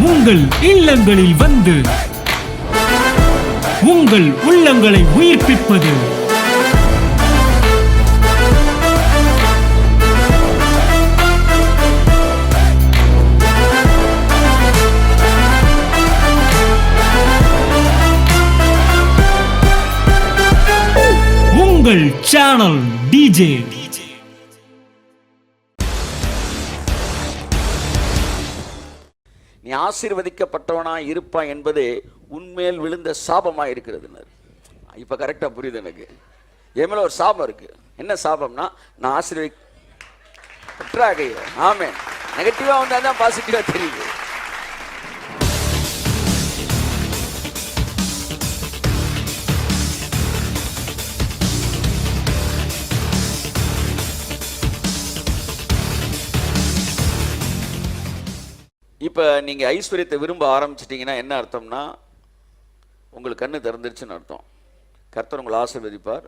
உங்கள் இல்லங்களில் வந்து உங்கள் உள்ளங்களை உயிர்ப்பிப்பது உங்கள் சேனல் டிஜே. நீ ஆசீர்வதிக்கப்பட்டவனாய் இருப்பாய் என்பது உன்மேல் விழுந்த சாபமாக இருக்கிறது. இப்போ கரெக்டாக புரியுது எனக்கு. என் மேலே ஒரு சாபம் இருக்கு. என்ன சாபம்னா, நான் ஆசீர்வதிக்க ஆமென். நெகட்டிவாக வந்தால் தான் பாசிட்டிவாக தெரியுது. இப்போ நீங்கள் ஐஸ்வர்யத்தை விரும்ப ஆரம்பிச்சிட்டிங்கன்னா என்ன அர்த்தம்னா, உங்களுக்கு கண்ணு திறந்துருச்சுன்னு அர்த்தம். கர்த்தர் உங்களை ஆசீர்வதிப்பார்,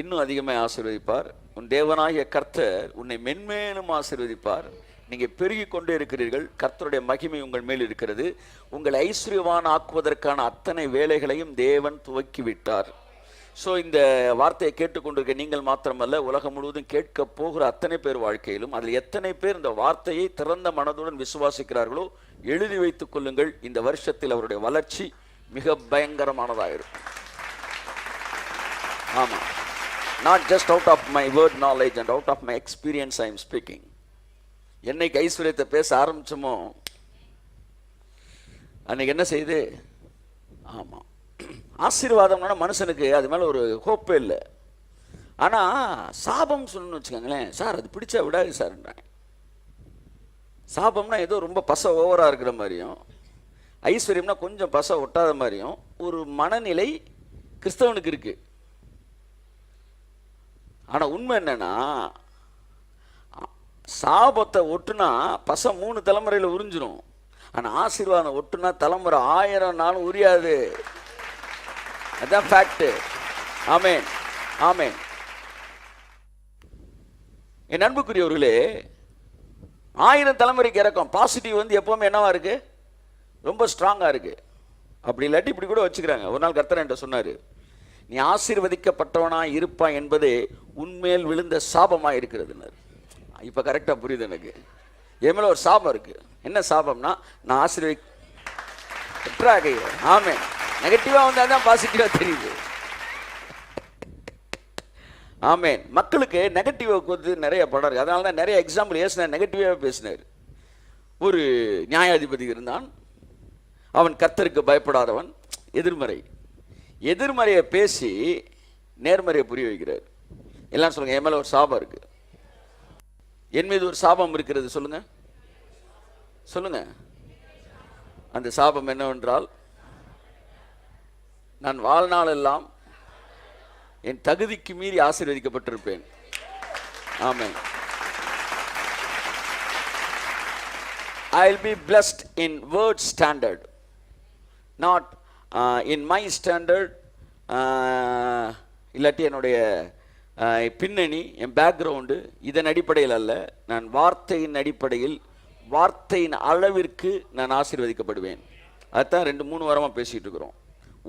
இன்னும் அதிகமாக ஆசீர்வதிப்பார். உன் தேவனாகிய கர்த்தர் உன்னை மென்மேலும் ஆசீர்வதிப்பார். நீங்கள் பெருகி கொண்டே இருக்கிறீர்கள். கர்த்தருடைய மகிமை உங்கள் மேல் இருக்கிறது. உங்களை ஐஸ்வர்யவான் ஆக்குவதற்கான அத்தனை வேலைகளையும் தேவன் துவக்கி விட்டார். ஸோ இந்த வார்த்தையை கேட்டுக்கொண்டிருக்க நீங்கள் மாத்திரமல்ல, உலகம் முழுவதும் கேட்க போகிற அத்தனை பேர் வாழ்க்கையிலும் அதில் எத்தனை பேர் இந்த வார்த்தையை திறந்த மனதுடன் விசுவாசிக்கிறார்களோ எழுதி வைத்துக் கொள்ளுங்கள். இந்த வருஷத்தில் அவருடைய வளர்ச்சி மிக பயங்கரமானதாக இருக்கும். ஆமாம், not just out of my word knowledge and out of my experience I am speaking. என்னைக்கு ஐஸ்வர்யத்தை பேச ஆரம்பிச்சோமோ அன்னைக்கு என்ன செய்யுது? ஆமாம், ஆசீர்வாதம்னா மனுஷனுக்கு அது மேலே ஒரு ஹோப்பே இல்லை. ஆனால் சாபம் சொல்லணும்னு வச்சுக்கோங்களேன், சார் அது பிடிச்சா விடாது சார்ன்றாங்க. சாபம்னா ஏதோ ரொம்ப பச ஓவராக இருக்கிற மாதிரியும், ஐஸ்வர்யம்னா கொஞ்சம் பச ஒட்டாத மாதிரியும் ஒரு மனநிலை கிறிஸ்தவனுக்கு இருக்கு. ஆனால் உண்மை என்னன்னா, சாபத்தை ஒட்டுனா பச 3 தலைமுறையில் உறிஞ்சிரும். ஆனால் ஆசீர்வாதம் ஒட்டுனா தலைமுறை 1000 நாளும் உரியாது. அதான் ஃபேக்ட். ஆமென், ஆமென். என் அன்புக்குரியவர்களே, 1000 தலைமுறைக்கு இறக்கம் பாசிட்டிவ் வந்து எப்பவுமே என்னவா இருக்கு? ரொம்ப ஸ்ட்ராங்கா இருக்கு. அப்படி இல்லாட்டி இப்படி கூட வச்சுக்கிறாங்க. ஒரு நாள் கர்த்தர் என்கிட்ட சொன்னாரு, நீ ஆசீர்வதிக்கப்பட்டவனாய் இருப்பாய் என்பது உன்மேல் விழுந்த சாபமாக இருக்கிறது. இப்போ கரெக்டாக புரியுது எனக்கு. என் மேலே ஒரு சாபம் இருக்கு. என்ன சாபம்னா, நான் ஆசீர்வதிக்க ஆமென். நெகட்டிவாக வந்தால் தான் பாசிட்டிவாக தெரியுது. ஆமென். மக்களுக்கு நெகட்டிவாக வந்து நிறைய படம் இருக்குது. அதனால தான் நிறைய எக்ஸாம்பிள் ஏசினார், நெகட்டிவாக பேசினார். ஒரு நியாயாதிபதி இருந்தான். அவன் கர்த்தருக்கு பயப்படாதவன். எதிர்மறையை பேசி நேர்மறையை புரிய வைக்கிறார். எல்லாம் சொல்லுங்க, என் மேலே ஒரு சாபம் இருக்கு. என் மீது ஒரு சாபம் இருக்கிறது. சொல்லுங்க சொல்லுங்க. அந்த சாபம் என்னவென்றால், நான் வாழ்நாள் எல்லாம் என் தகுதிக்கு மீறி ஆசீர்வதிக்கப்பட்டிருப்பேன். ஆமென். I will be blessed in word standard, not in my standard. இல்லாட்டி என்னுடைய பின்னணி, என் பேக்ரவுண்டு, இதன் அடிப்படையில் அல்ல. நான் வார்த்தையின் அடிப்படையில், வார்த்தையின் அளவிற்கு நான் ஆசீர்வதிக்கப்படுவேன். அதுதான் 2-3 வாரமாக பேசிகிட்டு இருக்கிறோம்.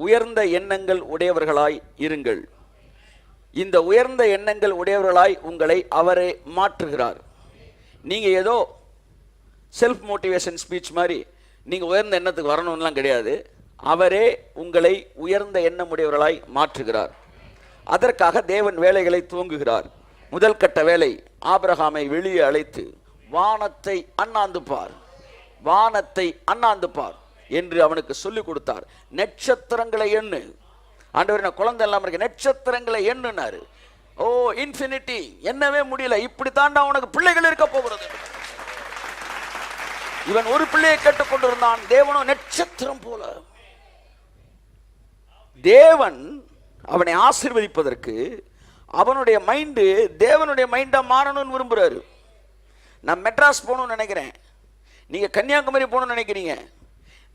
உயர்ந்த எண்ணங்கள் உடையவர்களாய் இருங்கள். இந்த உயர்ந்த எண்ணங்கள் உடையவர்களாய் உங்களை அவரே மாற்றுகிறார். நீங்கள் ஏதோ செல்ஃப் மோட்டிவேஷன் ஸ்பீச் மாதிரி நீங்கள் உயர்ந்த எண்ணத்துக்கு வரணும்லாம் கிடையாது. அவரே உங்களை உயர்ந்த எண்ணம் உடையவர்களாய் மாற்றுகிறார். அதற்காக தேவன் வேலைகளை துவங்குகிறார். முதல் கட்ட வேலை, ஆபிரகாமை வெளியே அழைத்து வானத்தை அண்ணாந்து பார் என்று அவனுக்கு சொல்லிக் கொடுத்தார். நட்சத்திரங்களை எண்ணு. ஆண்டவர், நான் குழந்தை இல்லாம இருக்க, நட்சத்திரங்களை எண்ணுனாரு. ஓ இன்ஃபினிட்டி, எண்ணவே முடியல. இப்படி தாண்டா உனக்கு பிள்ளைகள் இருக்க போகிறது. இவன் ஒரு பிள்ளையை கேட்டுக்கொண்டிருந்தான். தேவனோ நட்சத்திரம் போல. தேவன் அவனை ஆசீர்வதிப்பதற்கு அவனுடைய மைண்டு தேவனுடைய மைண்டா மாறணும்னு விரும்புறாரு. நான் மெட்ராஸ் போகணும்னு நினைக்கிறேன், நீங்க கன்னியாகுமரி போகணும்னு நினைக்கிறீங்க.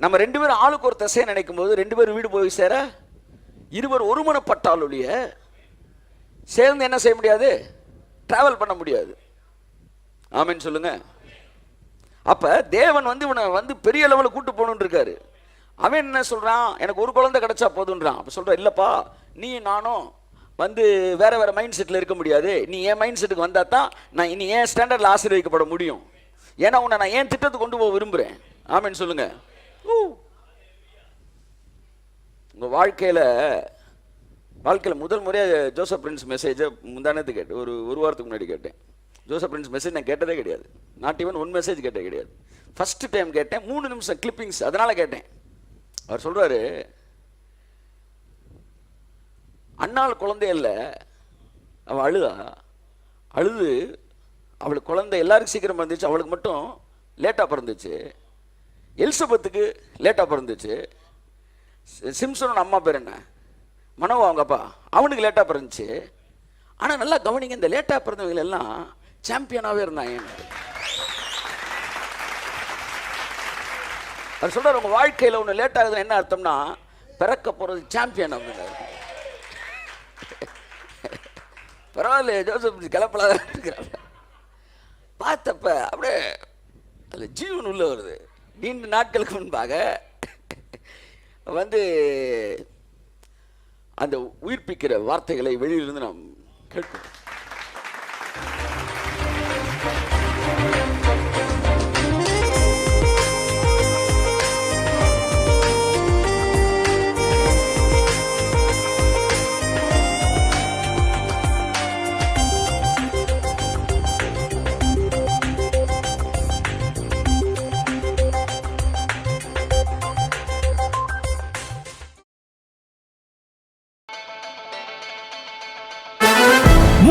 நம்ம 2 பேரும் ஆளுக்கு ஒரு திசையை நினைக்கும் போது 2 பேரும் வீடு போய் சேர இருவர் ஒருமனப்பட்டால் ஒழிய சேர்ந்து என்ன செய்ய முடியாது? டிராவல் பண்ண முடியாது. ஆமென் சொல்லுங்க. அப்ப தேவன் வந்து இவனை வந்து பெரிய லெவலில் கூட்டு போகணுன்னு இருக்காரு. அவன் என்ன சொல்றான், எனக்கு ஒரு குழந்தை கிடைச்சா போதுன்றான். அப்ப சொல்ற, இல்லப்பா நீ நானும் வந்து வேற வேற மைண்ட் செட்டில் இருக்க முடியாது. நீ என் மைண்ட் செட்டுக்கு வந்தா தான் நான் இனி என் ஸ்டாண்டர்டில் ஆசீர்வதிக்கப்பட முடியும். ஏன்னா உன்னை நான் என் திட்டத்துக்கு கொண்டு போக விரும்புகிறேன். ஆமென் சொல்லுங்க. உங்கள் வாழ்க்கையில் முதல் முறையாக ஜோசப் பிரின்ஸ் மெசேஜை முந்தானத்து கேட்டேன். ஒரு வாரத்துக்கு முன்னாடி கேட்டேன். ஜோசப் பிரின்ஸ் மெசேஜ் நான் கேட்டதே கிடையாது. நாட் ஈவன் ஒன் மெசேஜ் கேட்டே கிடையாது. ஃபர்ஸ்ட் டைம் கேட்டேன். 3 நிமிஷம் கிளிப்பிங்ஸ், அதனால கேட்டேன். அவர் சொல்றாரு, அண்ணாள் குழந்தை இல்லை, அவள் அழுது அவளுக்கு குழந்தை எல்லாருக்கும் சீக்கிரம் பிறந்துச்சு, அவளுக்கு மட்டும் லேட்டாக பிறந்துச்சு. எலிசபெத்துக்கு லேட்டாக பிறந்துச்சு. சிம்சனோட அம்மா பேர் என்ன, மனோவா அவங்க அப்பா, அவனுக்கு லேட்டாக பிறந்துச்சு. ஆனால் நல்லா கவனிங்க, இந்த லேட்டாக பிறந்தவங்க எல்லாம் சாம்பியனாகவே இருந்தாங்க. அவர் சொல்றாரு, உங்கள் வாழ்க்கையில் ஒன்று லேட் ஆகுதுன்னு என்ன அர்த்தம்னா பிறக்க போகிறது சாம்பியன் அப்படின்னு. பரவாயில்ல, ஜோசப் கிளப்பலாத இருக்கிறாங்க. பார்த்தப்ப அப்படியே அதில் ஜீவன் உள்ள வருது. நீண்ட நாட்களுக்கு முன்பாக வந்து அந்த உயிர்ப்பிக்கிற வார்த்தைகளை வெளியிலிருந்து நாம் கேட்கிறோம்.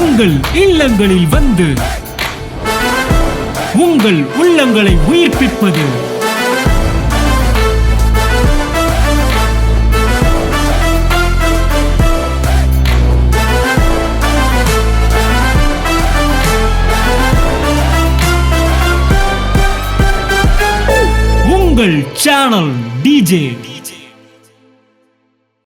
உங்கள் இல்லங்களில் வந்து உங்கள் உள்ளங்களை உயிர்ப்பிப்பது உங்கள் சேனல் டிஜே.